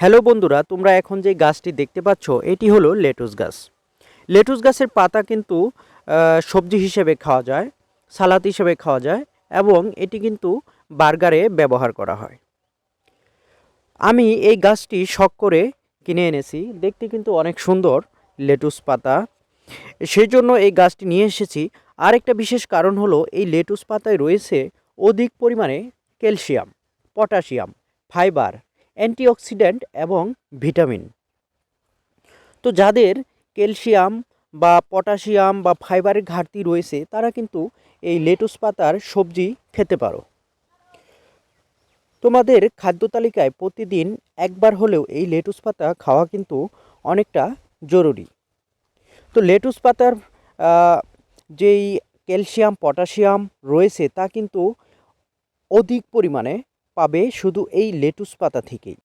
Hello বন্ধুরা, তোমরা এখন যে গাছটি দেখতে পাচ্ছ এটি হলো লেটুস গাছ। লেটুস গাছের পাতা কিন্তু সবজি হিসেবে খাওয়া যায়, সালাদ হিসেবে খাওয়া যায় এবং এটি কিন্তু বার্গারে ব্যবহার করা হয়। আমি এই গাছটি শখ করে কিনে এনেছি, দেখতে কিন্তু অনেক সুন্দর লেটুস পাতা, সেই জন্য এই গাছটি নিয়ে এসেছি। আরেকটা বিশেষ কারণ হলো এই লেটুস পাতায় রয়েছে অধিক পরিমাণে ক্যালসিয়াম, পটাশিয়াম, ফাইবার, অ্যান্টিঅক্সিডেন্ট এবং ভিটামিন। তো যাদের ক্যালসিয়াম বা পটাশিয়াম বা ফাইবারের ঘাটতি রয়েছে তারা কিন্তু এই লেটুস পাতার সবজি খেতে পারো। তোমাদের খাদ্য তালিকায় প্রতিদিন একবার হলেও এই লেটুস পাতা খাওয়া কিন্তু অনেকটা জরুরি। তো লেটুস পাতার যেই ক্যালসিয়াম পটাশিয়াম রয়েছে তা কিন্তু অধিক পরিমাণে পাবে শুধু এই লেটুস পাতা থেকেই।